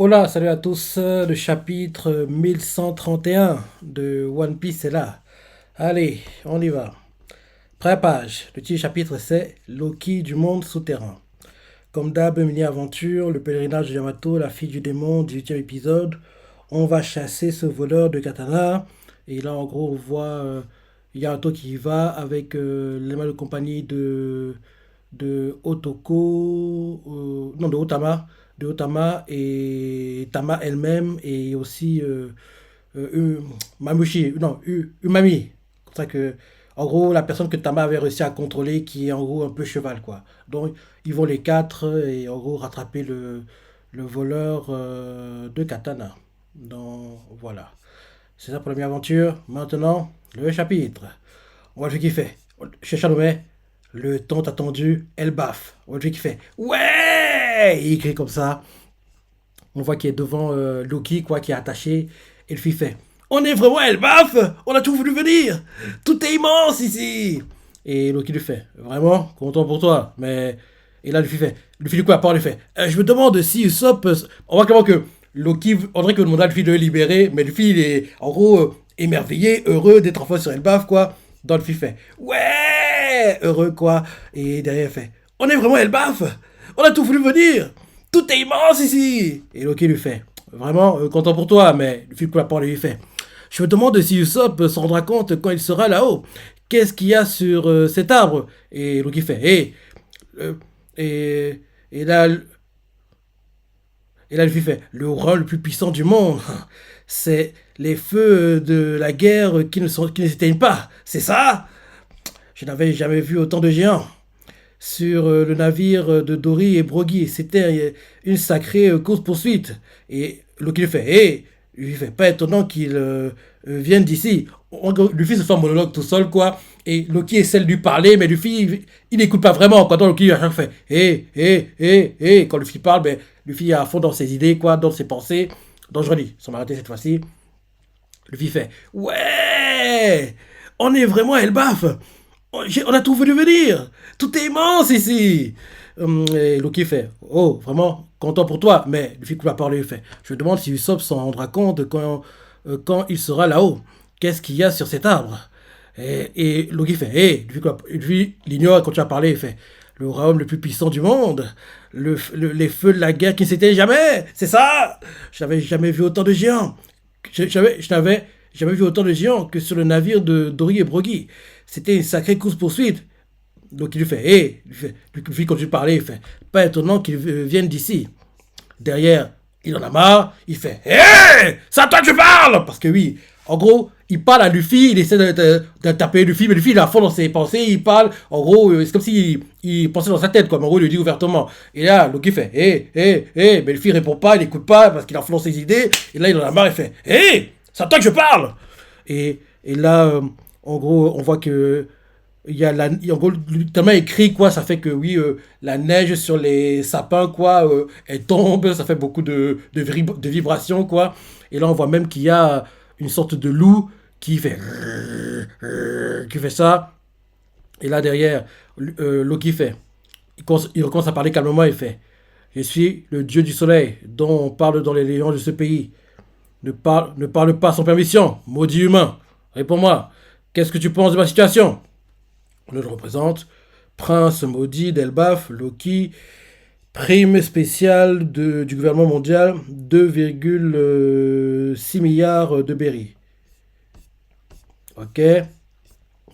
Hola, salut à tous. Le chapitre 1131 de One Piece est là. Allez, on y va. Première page. Le petit chapitre c'est Loki du monde souterrain. Comme d'hab, mini-aventure, le pèlerinage de Yamato, la fille du démon, 18e épisode. On va chasser ce voleur de katana. Et là, en gros, on voit Yamato qui y va avec les mains de compagnie de Otoko, non, de Otama et Tama elle-même, et aussi Mamushi, non, Umami. Comme ça que, en gros, la personne que Tama avait réussi à contrôler, qui est en gros un peu cheval, quoi. Donc, ils vont les quatre et en gros rattraper le voleur de katana. Donc, voilà. C'est ça pour la première aventure. Maintenant, le chapitre. On va le qui fait. Chez Chanomet, le temps attendu, elle baffe. On va le qui fait. Ouais! Il crie comme ça. On voit qu'il est devant Loki, quoi, qui est attaché. Et le fille fait. On est vraiment elle baffe! On a tout voulu venir! Tout est immense ici! Et Loki lui fait. Vraiment, content pour toi. Mais. Et là, le fille fait. Le fille du coup, à part, lui fait. Je me demande si Usopp. On voit clairement que Loki, on dirait que demander à le fille de le libérer. Mais le fille, il est en gros émerveillé, heureux d'être enfin sur Elbaf, quoi. Dans le fille fait. Ouais! Heureux, quoi. Et derrière, il fait. On est vraiment Elbaf! On a tout voulu venir! Tout est immense ici! Et Loki lui fait. Vraiment, content pour toi, mais le fille de la parole lui fait. Je me demande si Usopp se rendra compte quand il sera là-haut. Qu'est-ce qu'il y a sur cet arbre? Et Loki fait. Euh, et, et là, et là, le fille fait. Le rôle le plus puissant du monde, c'est les feux de la guerre qui ne s'éteignent pas. C'est ça? Je n'avais jamais vu autant de géants sur le navire de Dory et Broggy. C'était une sacrée course-poursuite. Et Loki lui fait, hé, lui fait pas étonnant qu'il vienne d'ici. Luffy se fait un monologue tout seul, quoi. Et Loki essaie de lui parler, mais Luffy, il n'écoute pas vraiment. Quand Loki à chaque fois fait, hé, hé, hé, hé. Quand Luffy parle, ben, Luffy est à fond dans ses idées, quoi, dans ses pensées. Donc je redis, sans m'arrêter cette fois-ci. Luffy fait, ouais, on est vraiment à Elbaf. On a tout voulu venir. Tout est immense ici. Et Loki fait, oh, vraiment, content pour toi. Mais Luffy coupe la parole et il fait, je me demande si Usopp s'en rendra compte quand il sera là-haut. Qu'est-ce qu'il y a sur cet arbre? Et Loki fait, hé, Luffy l'ignore quand tu as parlé, il fait, le royaume le plus puissant du monde, les feux de la guerre qui ne s'éteignent jamais, c'est ça. Je n'avais jamais vu autant de géants. Je n'avais jamais vu autant de géants que sur le navire de Dory et Broggy. C'était une sacrée course-poursuite. Donc il lui fait, hé, lui continue de parler, il fait, pas étonnant qu'il vienne d'ici. Derrière, il en a marre, il fait, hé, c'est à toi que je parle! Parce que oui, en gros, il parle à Luffy, il essaie de taper Luffy, mais Luffy il est à fond dans ses pensées, il parle, en gros, c'est comme s'il il pensait dans sa tête, quoi, mais en gros, il le dit ouvertement. Et là, Loki fait, hé, hé, hé, mais Luffy répond pas, il écoute pas, parce qu'il a fond dans ses idées, et là, il en a marre, il fait, hé, c'est à toi que je parle! Et là, en gros, on voit que il y a en gros, tellement écrit quoi, ça fait que oui, la neige sur les sapins quoi, elle tombe, ça fait beaucoup de vibrations quoi. Et là on voit même qu'il y a une sorte de loup qui fait ça. Et là derrière, Loki fait, il recommence à parler calmement, il fait, je suis le dieu du soleil dont on parle dans les légendes de ce pays. Ne parle pas sans permission, maudit humain. Réponds-moi, qu'est-ce que tu penses de ma situation? On le représente. Prince maudit d'Elbaf, Loki, prime spéciale du gouvernement mondial, 2,6 milliards de berry. Ok.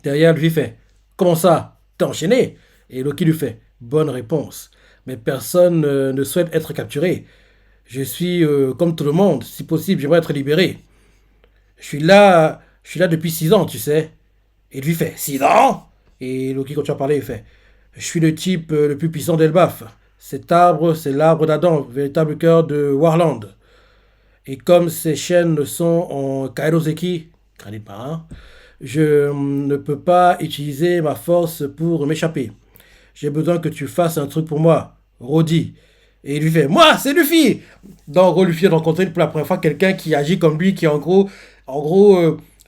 Derrière, lui fait, comment ça? T'es enchaîné? Et Loki lui fait, bonne réponse. Mais personne ne souhaite être capturé. Je suis comme tout le monde. Si possible, j'aimerais être libéré. Je suis là depuis 6 ans, tu sais. Et lui fait 6 ans. Et Loki, quand tu as parlé, il fait, je suis le type le plus puissant d'Elbaf. Cet arbre, c'est l'arbre d'Adam, véritable cœur de Warland. Et comme ces chaînes sont en Kairoseki, granit marin, je ne peux pas utiliser ma force pour m'échapper. J'ai besoin que tu fasses un truc pour moi, Rodi. Et il lui fait, moi, c'est Luffy. Donc, en gros, Luffy a rencontré pour la première fois quelqu'un qui agit comme lui, qui en gros,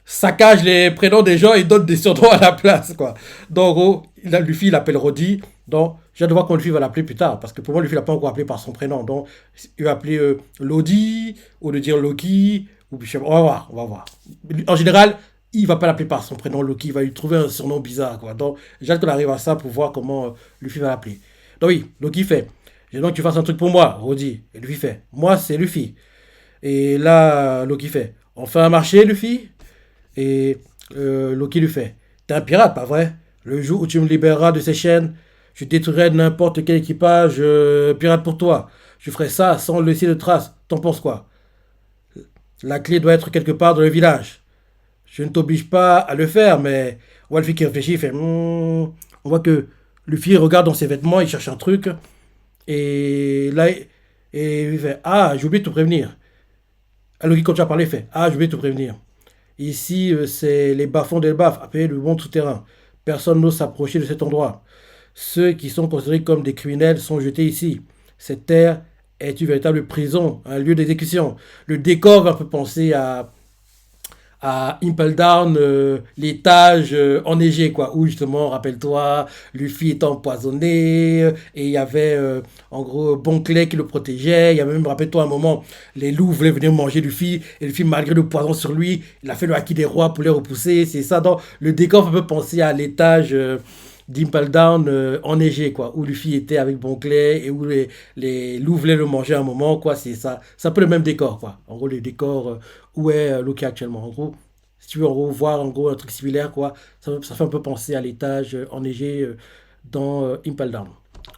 saccage les prénoms des gens et donne des surnoms à la place, quoi. Donc, en gros, Luffy, il l'appelle Rodi. Donc, J'ai hâte de voir comment Luffy va l'appeler plus tard, parce que pour moi, Luffy l'a pas encore appelé par son prénom. Donc, il va appeler Lodi, ou de dire Loki, ou je sais pas, on va voir, on va voir. En général, il va pas l'appeler par son prénom Loki, il va lui trouver un surnom bizarre, quoi. Donc, j'ai hâte qu'on arrive à ça pour voir comment Luffy va l'appeler. Donc oui, Loki fait. J'ai donc que tu fasses un truc pour moi, Rodi. Et Luffy fait. Moi, c'est Luffy. Et là, Loki fait. On fait un marché, Luffy. Et Loki lui fait. T'es un pirate, pas vrai? Le jour où tu me libéreras de ces chaînes, je détruirai n'importe quel équipage pirate pour toi. Je ferai ça sans laisser de traces. T'en penses quoi? La clé doit être quelque part dans le village. Je ne t'oblige pas à le faire, mais on voit le fille qui réfléchit, il fait. On voit que Luffy regarde dans ses vêtements, il cherche un truc. Et là, et il fait. Ah, j'ai oublié de te prévenir. Alors, Loki continue à parler, il fait. Ah, j'ai oublié de te prévenir. Ici, c'est les bas-fonds d'Elbaf, appelés le monde souterrain. Personne n'ose s'approcher de cet endroit. Ceux qui sont considérés comme des criminels sont jetés ici. Cette terre est une véritable prison, un lieu d'exécution. Le décor va un peu penser à Impel Down, l'étage enneigé, quoi, où justement, rappelle-toi, Luffy est empoisonné, et il y avait en gros Bon Clay qui le protégeait. Il y avait même, rappelle-toi, un moment, les loups voulaient venir manger Luffy, et Luffy, malgré le poison sur lui, il a fait le haki des rois pour les repousser. C'est ça, donc le décor fait un peu penser à l'étage. D'Impel Down enneigé, quoi, où Luffy était avec Bon Clay et où les loups voulaient le manger à un moment, quoi, c'est ça. C'est un peu le même décor, quoi. En gros, le décor où est Loki actuellement. En gros, si tu veux en gros, voir en gros un truc similaire, quoi, ça fait un peu penser à l'étage enneigé dans Impel Down.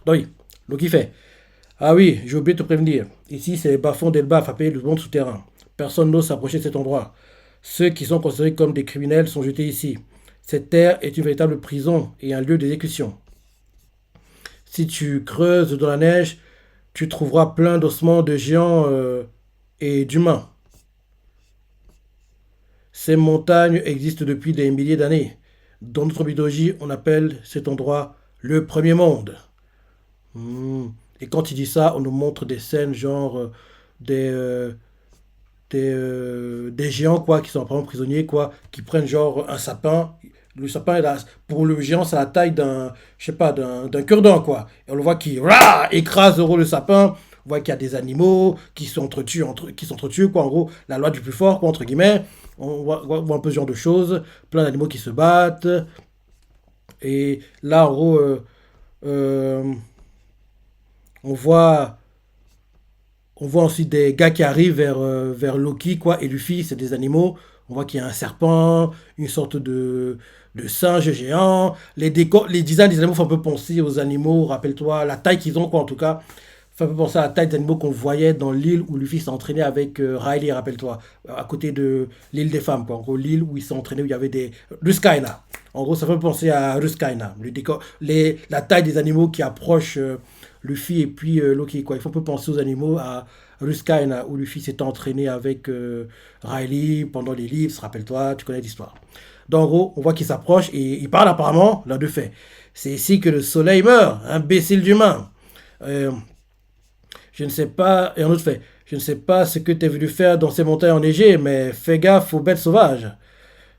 Donc oui, Loki fait. Ah oui, j'ai oublié de te prévenir. Ici, c'est les bas-fonds d'Elbaf, appelé le monde souterrain. Personne n'ose s'approcher de cet endroit. Ceux qui sont considérés comme des criminels sont jetés ici. Cette terre est une véritable prison et un lieu d'exécution. Si tu creuses dans la neige, tu trouveras plein d'ossements de géants et d'humains. Ces montagnes existent depuis des milliers d'années. Dans notre mythologie, on appelle cet endroit le premier monde. Hmm. Et quand il dit ça, on nous montre des scènes genre des, euh, des géants quoi, qui sont apparemment prisonniers, quoi, qui prennent genre un sapin. Le sapin, pour le géant, c'est la taille d'un, je sais pas, d'un cure-dent, quoi. Et on le voit qui écrase en gros le sapin. On voit qu'il y a des animaux qui s'entretuent, qui s'entretuent, quoi. En gros, la loi du plus fort, quoi, entre guillemets. On voit un peu ce genre de choses. Plein d'animaux qui se battent. Et là, en gros, euh, on voit on voit ensuite des gars qui arrivent vers Loki, quoi, et Luffy, c'est des animaux. On voit qu'il y a un serpent, une sorte de singe géant. Les designs des animaux font un peu penser aux animaux, rappelle-toi, la taille qu'ils ont, quoi, en tout cas. Fait un peu penser à la taille des animaux qu'on voyait dans l'île où Luffy s'est entraîné avec Riley, rappelle-toi, à côté de l'île des femmes, quoi. En gros, l'île où il s'est entraîné, où il y avait des. Ruskaina. En gros, ça fait penser à Ruskaina. La taille des animaux qui approchent Luffy et puis Loki, quoi. Il faut un peu penser aux animaux à Ruskaina, où Luffy s'est entraîné avec Riley pendant les livres, rappelle-toi, tu connais l'histoire. Donc, en gros, on voit qu'il s'approche et il parle apparemment, là, de fait. C'est ici que le soleil meurt, imbécile d'humain. Euh, je ne sais pas, et en autre fait, je ne sais pas ce que tu es venu faire dans ces montagnes enneigées, mais fais gaffe aux bêtes sauvages.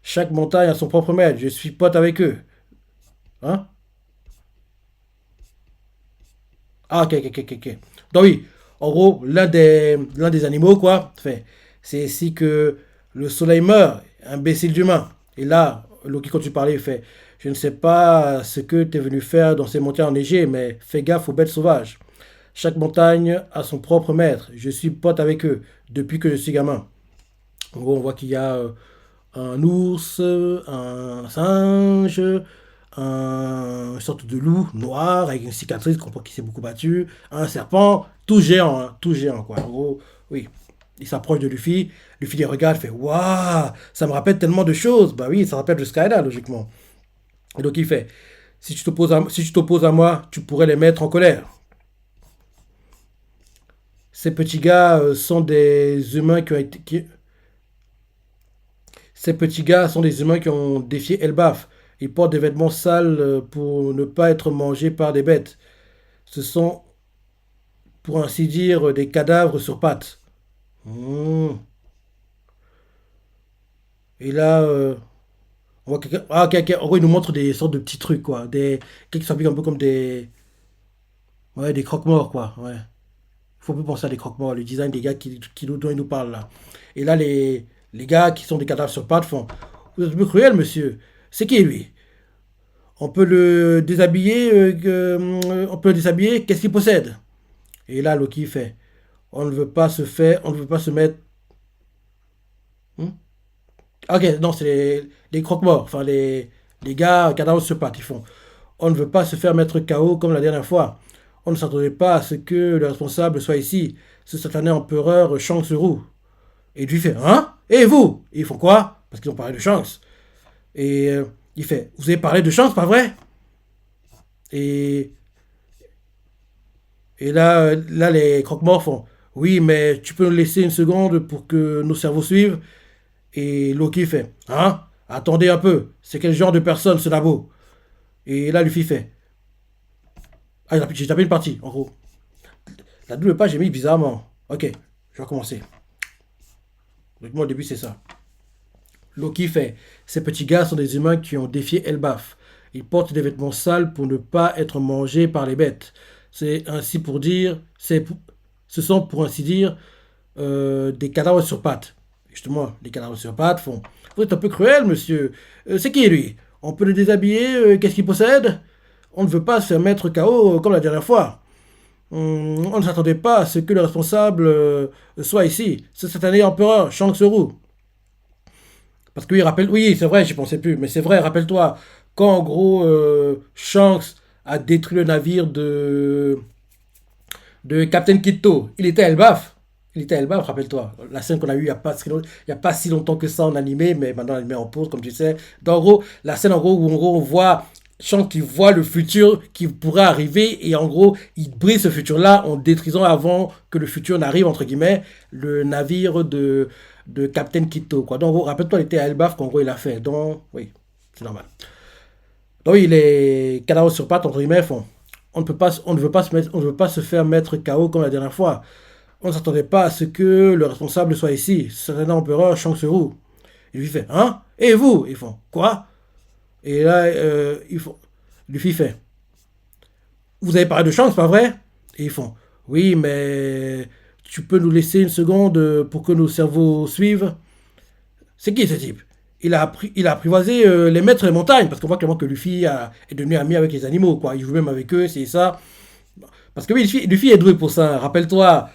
Chaque montagne a son propre maître, je suis pote avec eux. Hein? Ah, ok, ok, ok, ok. Donc oui, en gros, l'un des animaux, quoi, fait, c'est ici que le soleil meurt, imbécile d'humain. Et là, Loki, quand tu parlais, il fait, je ne sais pas ce que tu es venu faire dans ces montagnes enneigées, mais fais gaffe aux bêtes sauvages. Chaque montagne a son propre maître. Je suis pote avec eux depuis que je suis gamin. En gros, on voit qu'il y a un ours, un singe, une sorte de loup noir avec une cicatrice qu'on voit qui s'est beaucoup battu, un serpent, tout géant quoi. En gros, oui. Il s'approche de Luffy, Luffy les regarde, fait waouh, ça me rappelle tellement de choses. Bah oui, ça rappelle le Skyline logiquement. Et donc il fait si tu t'opposes à moi, tu pourrais les mettre en colère. Ces petits gars sont des humains qui ont été Ces petits gars sont des humains qui ont défié Elbaf. Ils portent des vêtements sales pour ne pas être mangés par des bêtes. Ce sont, pour ainsi dire, des cadavres sur pattes. Hmm. Et là, on voit quelqu'un. Ah, ok, ok. En gros, il nous montre des sortes de petits trucs, quoi. Quelqu'un qui s'habille un peu comme des. Ouais, des croque-morts, quoi. Ouais. Faut plus penser à des croque-morts, le design des gars dont ils nous parlent là. Et là, les gars qui sont des cadavres sur pattes font: Vous êtes un peu cruel, monsieur. C'est qui lui? On peut le déshabiller, on peut le déshabiller, qu'est-ce qu'il possède? Et là, Loki fait: On ne veut pas se faire, on ne veut pas se mettre. Hmm. Ah, ok, non, c'est les croque-morts, enfin les gars cadavres sur pattes, ils font: On ne veut pas se faire mettre KO comme la dernière fois. On ne s'attendait pas à ce que le responsable soit ici, ce satané empereur Shanks-Roux. Et lui fait: Hein? Et vous? Et ils font quoi? Parce qu'ils ont parlé de Shanks. Et il fait: Vous avez parlé de Shanks, pas vrai? Et, et là, les croque-morts font: Oui, mais tu peux nous laisser une seconde pour que nos cerveaux suivent? Et Loki fait: Hein? Attendez un peu, c'est quel genre de personne ce labo? Et là, Luffy fait: Ah, j'ai tapé une partie, en gros. La double page est mise bizarrement. Ok, je vais recommencer. Donc, moi, au début, c'est ça. Loki fait: Ces petits gars sont des humains qui ont défié Elbaf. Ils portent des vêtements sales pour ne pas être mangés par les bêtes. C'est ainsi pour dire, ce sont pour ainsi dire des cadavres sur pattes. Justement, les cadavres sur pattes font: Vous êtes un peu cruel, monsieur. C'est qui lui? On peut le déshabiller, qu'est-ce qu'il possède? On ne veut pas se faire mettre KO comme la dernière fois. On ne s'attendait pas à ce que le responsable soit ici. C'est cette année empereur, Shanks-Roux. Parce que oui, rappelle, oui, c'est vrai, j'y pensais plus, mais c'est vrai, rappelle-toi, quand en gros Shanks a détruit le navire de Captain Kitto, il était à Elbaf. Il était à Elbaf, rappelle-toi. La scène qu'on a eue il y a pas si longtemps que ça en animé, mais maintenant elle met en pause, comme tu sais. Donc, en gros, la scène en gros où en gros, on voit Shanks qui voit le futur qui pourrait arriver et en gros, il brise ce futur-là en détruisant avant que le futur n'arrive, entre guillemets, le navire de Captain Kitto, quoi. Donc, en gros, rappelle-toi, il était à Elbaf qu'en gros, il a fait. Donc, oui, c'est normal. Donc, il est cadavre sur pattes, entre guillemets, font: On ne peut pas, on ne veut pas se mettre, on ne veut pas se faire mettre KO comme la dernière fois. On ne s'attendait pas à ce que le responsable soit ici. C'est un empereur Shanks-Roux. Il lui fait: Hein? Et vous? Ils font: Quoi? Et là, Luffy fait: Vous avez parlé de Shanks, pas vrai? Et ils font: Oui, mais tu peux nous laisser une seconde pour que nos cerveaux suivent? C'est qui ce type? Il a apprivoisé les maîtres des montagnes, parce qu'on voit clairement que est devenu ami avec les animaux, quoi. Il joue même avec eux, c'est ça. Parce que oui, Luffy est doué pour ça. Rappelle-toi,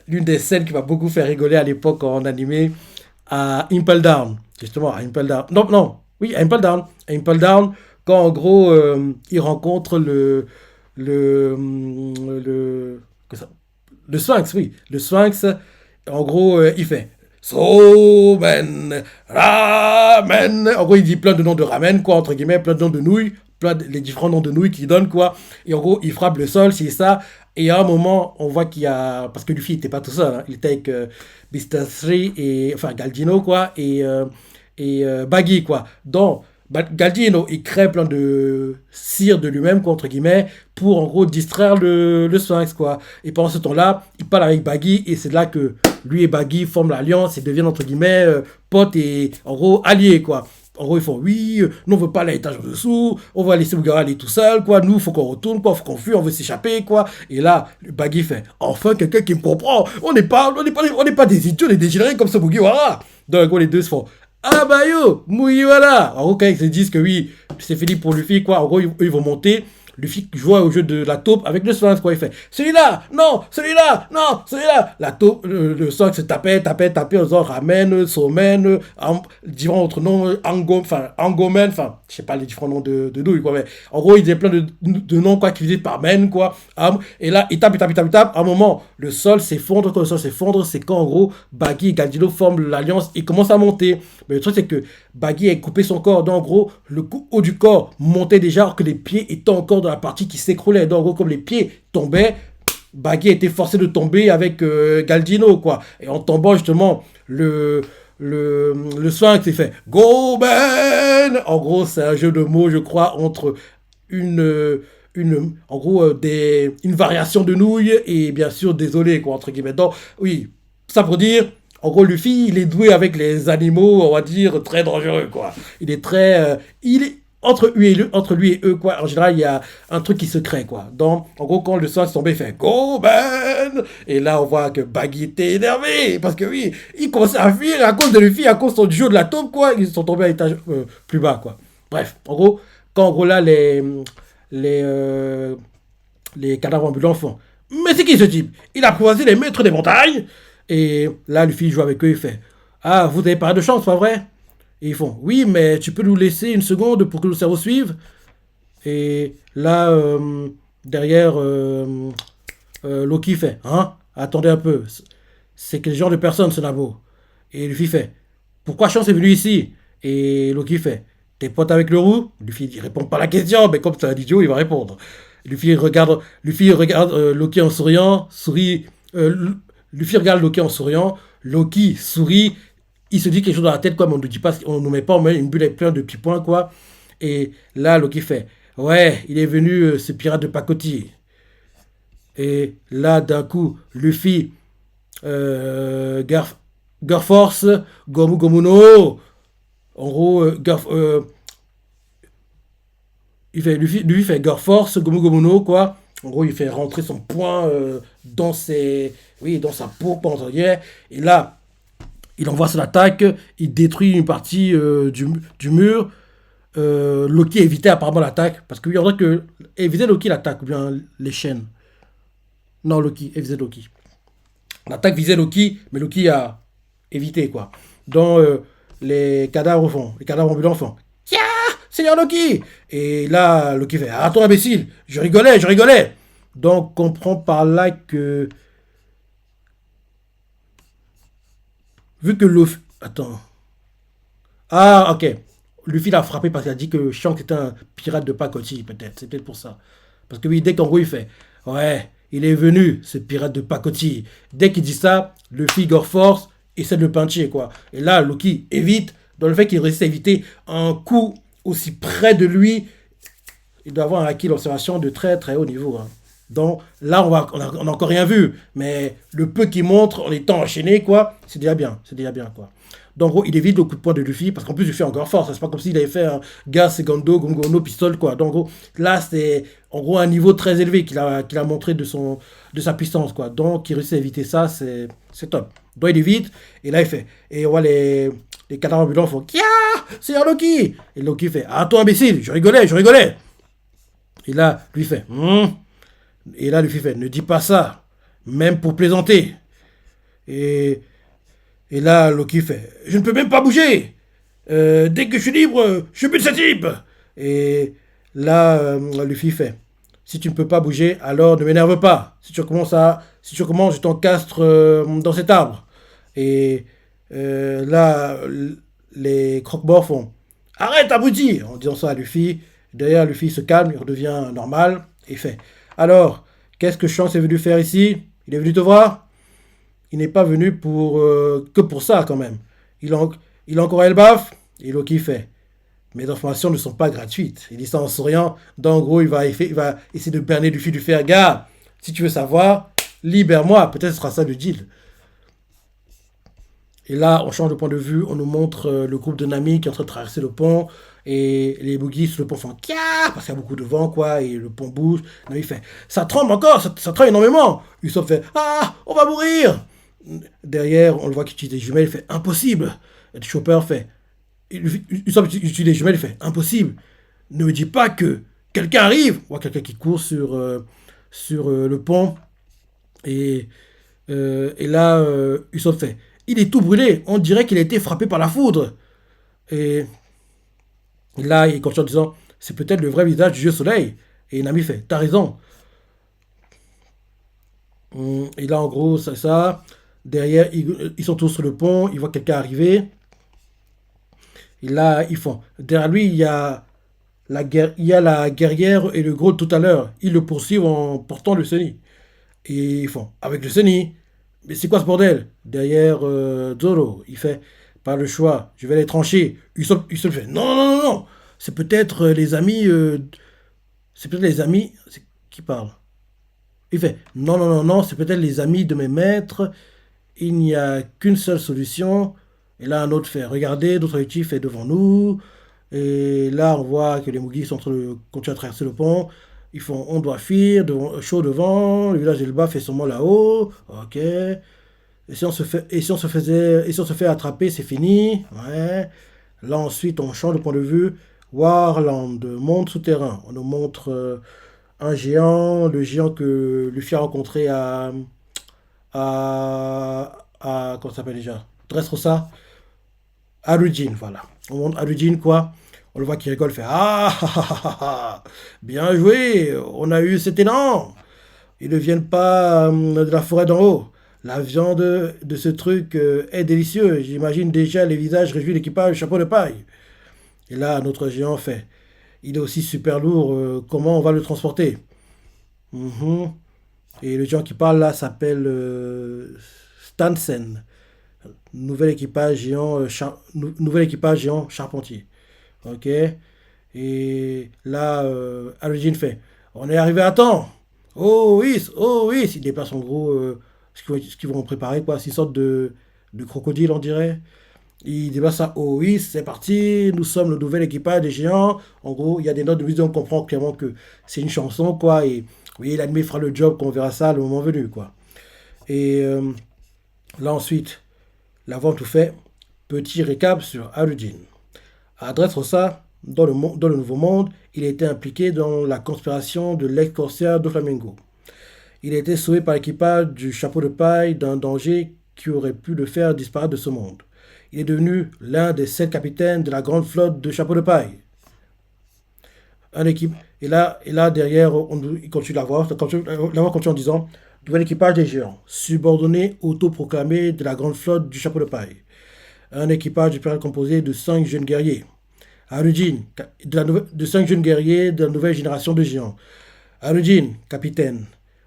l'une des scènes qui m'a beaucoup fait rigoler à l'époque en animé, à Impel Down. Justement, à Impel Down. Non, non, oui, à Impel Down. À Impel Down, quand en gros, il rencontre le, que ça- le Sphinx, oui. Le Sphinx, en gros, il fait Somen, Ramen. En gros, il dit plein de noms de ramen, quoi, entre guillemets, plein de noms de nouilles, les différents noms de nouilles qu'il donne, quoi. Et en gros, il frappe le sol, c'est ça. Et à un moment, on voit qu'il y a. Parce que Luffy n'était pas tout seul, hein. Il était avec Mr. Three et. Enfin, Galdino, quoi. Et Baggy, quoi. Donc, Galdino, il crée plein de cire de lui-même, quoi, entre guillemets, pour en gros distraire le Sphinx, quoi. Et pendant ce temps-là, il parle avec Baggy, et c'est là que lui et Baggy forment l'alliance et deviennent, entre guillemets, potes et en gros alliés, quoi. En gros, ils font: Oui, nous on veut pas aller à l'étage en dessous, on va laisser Mugiwara aller tout seul, quoi. Nous, faut qu'on retourne, quoi, faut qu'on fuit, on veut s'échapper, quoi. Et là, Baggy fait: Enfin, quelqu'un qui me comprend. On n'est pas des idiots, on est dégénérés comme ce Mugiwara. Donc, en gros, les deux se font: Ah bah yo, Mugiwara. En gros, quand ils se disent que oui, c'est fini pour Luffy, quoi. En gros, ils vont monter. Luffy joue au jeu de la taupe avec le Sphinx, quoi. Il fait: Celui-là, non, celui-là, non, celui-là. La taupe, le Sphinx se tapait en disant Ramen, Somen, différents autres noms, Angomen, enfin, je sais pas les différents noms de nouilles, quoi. Mais en gros, il disait plein de noms, quoi, qui faisaient par men, quoi. Et là, il tape, il tape, il tape, il tape. À un moment, le sol s'effondre. Quand le sol s'effondre, c'est quand, en gros, Baggy et Galdino forment l'alliance et commencent à monter. Mais le truc, c'est que Baggy a coupé son corps. Donc, en gros, le haut du corps montait déjà, alors que les pieds étaient encore dans la partie qui s'écroulait. Donc, en gros, comme les pieds tombaient, Baggy a été forcé de tomber avec Galdino, quoi. Et en tombant, justement, le Sphinx s'est fait Go Ben. En gros, c'est un jeu de mots, je crois, entre en gros, une variation de nouilles et bien sûr, désolé, quoi, entre guillemets. Donc, oui, ça pour dire, en gros, Luffy, il est doué avec les animaux, on va dire, très dangereux, quoi. Il est très. entre lui et eux, quoi, en général, il y a un truc qui se crée, quoi. Donc, en gros, quand le sang est tombé, il fait Go, man! Et là, on voit que Baggy était énervé, parce que oui, il commençait à fuir à cause de Luffy, à cause du jeu de la taupe, quoi. Ils sont tombés à l'étage plus bas, quoi. Bref, en gros, quand en gros, là, les, euh, les cadavres ambulants font Mais c'est qui ce type? Il a croisé les maîtres des montagnes! Et là, Luffy joue avec eux, il fait Ah, vous avez pas de chance, pas vrai? Et ils font Oui, mais tu peux nous laisser une seconde pour que le cerveau suive. Et là, derrière, Loki fait Hein? Attendez un peu. C'est quel genre de personne ce Nabo? Et Luffy fait Pourquoi Chance est venu ici? Et Loki fait T'es pote avec le roux? Luffy il répond pas à la question, mais comme c'est un idiot, il va répondre. Luffy regarde Loki en souriant, sourit. Luffy regarde Loki en souriant, Loki sourit, il se dit quelque chose dans la tête, quoi, mais on ne dit pas, on ne met pas, on met une bulle avec plein de petits points, quoi. Et là, Loki fait Ouais, il est venu, ce pirate de pacotille. Et là, d'un coup, Luffy, Gar Force, Gomu Gomu no. En gros, Luffy fait Gar Force, Gomu Gomu no, quoi. En gros, il fait rentrer son poing dans oui, dans sa peau, pendant hier. Et là, il envoie son attaque, il détruit une partie du mur. Loki évitait apparemment l'attaque, parce qu'il y en a que éviter Loki l'attaque, ou bien les chaînes. Non, Loki, éviter Loki. L'attaque visait Loki, mais Loki a évité, quoi. Donc, les cadavres ambulants font Tiens, Seigneur Loki! Et là, Loki fait Ah, toi, imbécile, je rigolais, je rigolais! Donc, on comprend par là que. Vu que Luffy. Attends. Ah, ok. Luffy l'a frappé parce qu'il a dit que Shanks était un pirate de pacotille, peut-être. C'est peut-être pour ça. Parce que oui, dès qu'en gros il fait Ouais, il est venu, ce pirate de pacotille. Dès qu'il dit ça, Luffy, Gore Force, essaie de le pincher, quoi. Et là, Loki évite. Dans le fait qu'il réussit à éviter un coup aussi près de lui, il doit avoir acquis l'observation de très très haut niveau, hein. Donc là, on a encore rien vu. Mais le peu qu'il montre en étant enchaîné, quoi, c'est déjà bien. C'est déjà bien, quoi. Donc, en gros, il évite le coup de poing de Luffy, parce qu'en plus, Luffy a encore force. C'est pas comme s'il avait fait un Gas, Segundo, Gongono, Pistol, quoi. Donc, en gros, là, c'est en gros un niveau très élevé qu'il a montré de sa puissance, quoi. Donc, il réussit à éviter ça, c'est top. Donc, il évite, et là, il fait. Et on voit les cadavres ambulants font Kia! C'est un Loki! Et Loki fait Ah, toi, imbécile, je rigolais, je rigolais! Et là, lui fait Et là, Luffy fait Ne dis pas ça, même pour plaisanter. Et Et là, Loki fait Je ne peux même pas bouger. Dès que je suis libre, je bute ce type. Et là, Luffy fait Si tu ne peux pas bouger, alors ne m'énerve pas. Si tu recommences, je t'encastre dans cet arbre. Et là, les croque-morts font Arrête, abruti En disant ça à Luffy. Derrière, Luffy se calme, il redevient normal. Et fait Alors, qu'est-ce que Shanks est venu faire ici? Il est venu te voir? Il n'est pas venu que pour ça, quand même. Il a encore Elbaf. Et Loki fait Mes informations ne sont pas gratuites. Il dit ça en souriant. Donc, en gros, il va essayer de berner Luffy, lui faire Gars, si tu veux savoir, libère-moi. Peut-être ce sera ça le deal. Et là, on change de point de vue. On nous montre le groupe de Nami qui est en train de traverser le pont. Et les boogies sur le pont font Kia parce qu'il y a beaucoup de vent, quoi. Et le pont bouge. Nami fait Ça tremble encore, ça tremble énormément. Usopp fait Ah, on va mourir. Derrière, on le voit qu'il utilise des jumelles, il fait impossible. Et le Chopper fait. Usopp utilise des jumelles, il fait impossible. Ne me dis pas que quelqu'un arrive. On voit quelqu'un qui court sur le pont. Et là, Usopp fait Il est tout brûlé. On dirait qu'il a été frappé par la foudre. Et là, il continue en disant C'est peut-être le vrai visage du Dieu Soleil. Et Nami fait T'as raison. Et là, en gros, c'est ça. Derrière, ils sont tous sur le pont. Ils voient quelqu'un arriver. Et là, ils font. Derrière lui, il y a la guerrière et le gros tout à l'heure. Ils le poursuivent en portant le Seni. Et ils font. Avec le Seni. Mais c'est quoi ce bordel? Derrière Zoro, il fait. Pas le choix. Je vais les trancher. Il se fait. Non, non, non, non. C'est peut-être les amis. C'est peut-être les amis. C'est qui parle? Il fait non, non, non, non, c'est peut-être les amis de mes maîtres. Il n'y a qu'une seule solution. Et là, un autre fait regardez, notre objectif est devant nous. Et là, on voit que les Mugi sont en train de continuer à traverser le pont. Ils font on doit fuir, chaud devant, le village d'Elbaf est sûrement là-haut. Ok. Et si on se fait attraper, c'est fini. Ouais. Là, ensuite, on change de point de vue. Warland, monde souterrain. On nous montre un géant, le géant que Luffy a rencontré comment ça s'appelle déjà? Dressrosa. Arujin, voilà. On montre Arujin, quoi. On le voit qui rigole, fait ah, ah, ah, ah, ah, bien joué, on a eu cet élan. Ils ne viennent pas de la forêt d'en haut. La viande de ce truc est délicieuse. J'imagine déjà les visages réjouis de l'équipage, chapeau de paille. Et là, notre géant fait. Il est aussi super lourd. Comment on va le transporter? Mhm. Et le géant qui parle là s'appelle Stansen. Nouvel équipage géant charpentier. Ok. Et là, Origin fait. On est arrivé à temps. Oh oui, oh oui. Il déplace en gros ce qu'ils vont préparer, quoi. C'est une sorte de crocodile, on dirait. Il déplace ça. Oh oui, c'est parti. Nous sommes le nouvel équipage des géants. En gros, il y a des notes de musique, on comprend clairement que c'est une chanson, quoi. Et oui, l'anime fera le job, qu'on verra ça le moment venu, quoi. Et là ensuite, l'avant tout fait. Petit récap sur Arujin. À Dressrosa, dans le Nouveau Monde, il était impliqué dans la conspiration de l'ex-corsaire de Flamingo. Il a été sauvé par l'équipage du chapeau de paille d'un danger qui aurait pu le faire disparaître de ce monde. Il est devenu l'un des 7 capitaines de la grande flotte de chapeau de paille. Un équipe, et là derrière, il continue la voix continue en disant nouvel équipage des géants, subordonné, autoproclamé de la grande flotte du chapeau de paille. Un équipage impérial composé de 5 jeunes guerriers. Arujin, de 5 jeunes guerriers de la nouvelle génération de géants. Arujin, capitaine.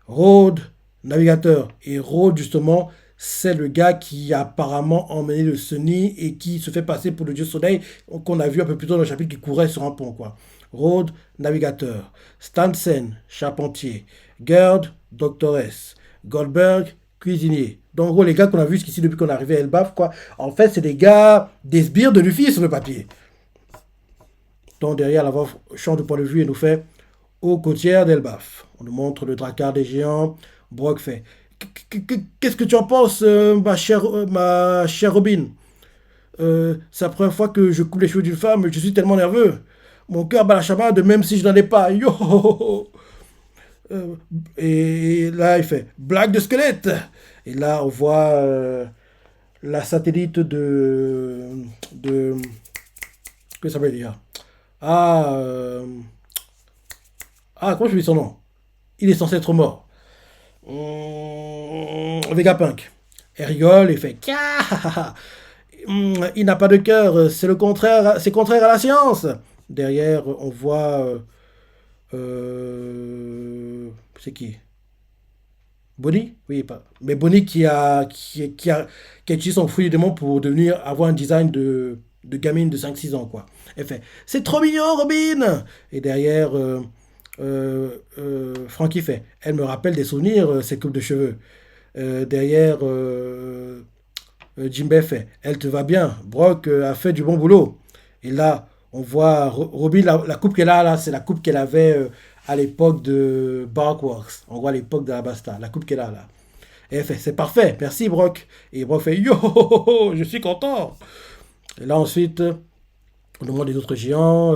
Rhodes, navigateur. Et Rhodes, justement, c'est le gars qui a apparemment emmené le Sunny et qui se fait passer pour le dieu soleil qu'on a vu un peu plus tôt dans le chapitre qui courait sur un pont, quoi. Rhodes, navigateur. Stansen, charpentier. Gerd, doctoresse. Goldberg, cuisinier. Donc, en gros, les gars qu'on a vus jusqu'ici depuis qu'on est arrivé à Elbaf, quoi. En fait, c'est des gars des sbires de Luffy sur le papier. Donc derrière, la voix change de point de vue et nous fait aux côtières d'Elbaf. On nous montre le drakkar des géants. Brock fait qu'est-ce que tu en penses, ma chère Robin? C'est la première fois que je coupe les cheveux d'une femme, je suis tellement nerveux. Mon cœur bat la chamade même si je n'en ai pas. Yo. Et là, il fait blague de squelette. Et là, on voit la satellite de. Qu'est-ce que ça veut dire? Ah, comment je dis son nom? Il est censé être mort. Vegapunk. Elle rigole et fait Kia. Il n'a pas de cœur, c'est le contraire, c'est contraire à la science. Derrière, on voit. C'est qui? Bonnie? Oui, pas. Mais Bonnie qui a utilisé son fruit du monde pour avoir un design de gamine de 5 6 ans, quoi. Elle fait c'est trop mignon, Robin! Et derrière, Frankie fait elle me rappelle des souvenirs, ces coupes de cheveux. Derrière, Jimbei fait elle te va bien. Brock a fait du bon boulot. Et là, on voit Robin, la coupe qu'elle a là, c'est la coupe qu'elle avait à l'époque de Barkworks. On voit à l'époque de Alabasta, la coupe qu'elle a là. Et elle fait c'est parfait, merci Brock. Et Brock fait yo, je suis content. Et là ensuite, on demande des autres géants,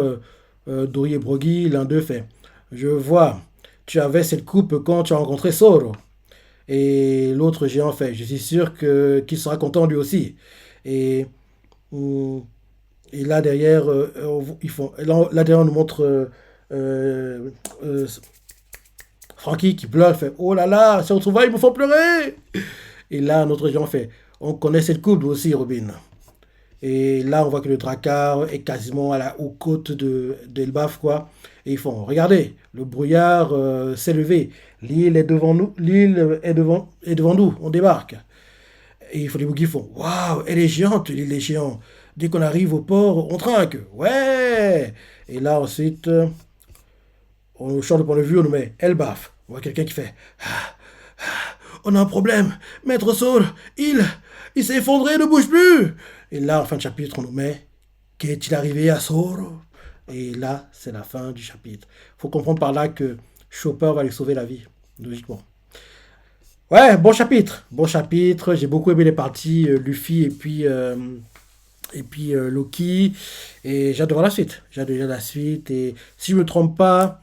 Dory et Broggy, l'un d'eux fait je vois, tu avais cette coupe quand tu as rencontré Zoro. Et l'autre géant fait je suis sûr qu'il sera content lui aussi. Et, hum, et là derrière, là derrière on nous montre Frankie qui pleure, fait oh là là, ces retrouvailles ils me font pleurer. Et là un autre géant fait on connaît cette coupe lui aussi, Robin. Et là, on voit que le drakkar est quasiment aux côtes d'Elbaf, quoi. Et ils font, regardez, le brouillard s'est levé. L'île est devant nous, est devant nous, on débarque. Et il faut les bougies font, waouh, elle est géante, l'île est géante. Dès qu'on arrive au port, on trinque. Ouais. Et là, ensuite, on change de point de vue, on nous met Elbaf. On voit quelqu'un qui fait, on a un problème. Maître Saul, il s'est effondré, ne bouge plus. Et là, en fin de chapitre, on nous met Qu'est-il arrivé à Zoro? Et là, c'est la fin du chapitre. Faut comprendre par là que Chopper va lui sauver la vie, logiquement. Ouais, bon chapitre. Bon chapitre. J'ai beaucoup aimé les parties Luffy et puis Loki. Et j'adore la suite. J'adore la suite. Et si je me trompe pas,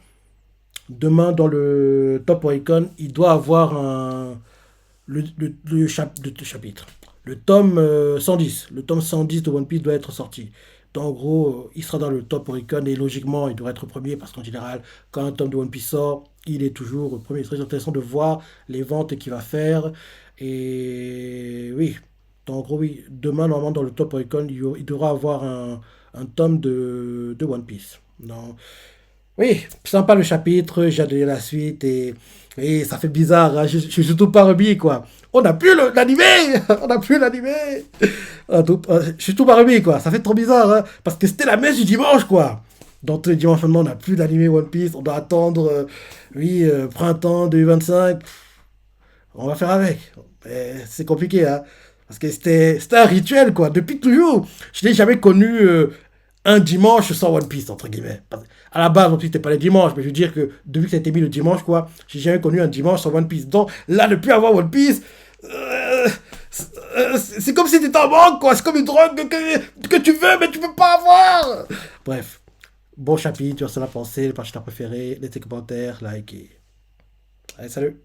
demain dans le Top Oricon, il doit avoir le chapitre. Le tome 110. Le tome 110 de One Piece doit être sorti. Donc, en gros, il sera dans le top Oricon et logiquement, il devrait être premier parce qu'en général, quand un tome de One Piece sort, il est toujours premier. C'est très intéressant de voir les ventes qu'il va faire. Et oui, donc en gros, oui, demain, normalement, dans le top Oricon, il devra avoir un tome de One Piece. Non. Oui, sympa le chapitre, j'ai adoré la suite et ça fait bizarre, hein, je suis surtout pas remis quoi. On n'a plus l'animé. On n'a plus l'animé. Je suis tout pas remis quoi, ça fait trop bizarre hein, parce que c'était la messe du dimanche quoi. Donc tous les dimanches maintenant on n'a plus d'animé One Piece, on doit attendre, oui, printemps 2025, on va faire avec. C'est compliqué hein, parce que c'était un rituel quoi, depuis toujours. Je n'ai jamais connu un dimanche sans One Piece, entre guillemets. À la base, One Piece, c'était pas les dimanches, mais je veux dire que depuis que ça a été mis le dimanche, quoi, j'ai jamais connu un dimanche sans One Piece. Donc là, ne plus avoir One Piece, euh, c'est comme si t'étais en manque, quoi. C'est comme une drogue que tu veux, mais tu peux pas avoir. Bref, bon chapitre, tu as ça à penser, les parties préférées, laissez commentaires, like et... Allez, salut.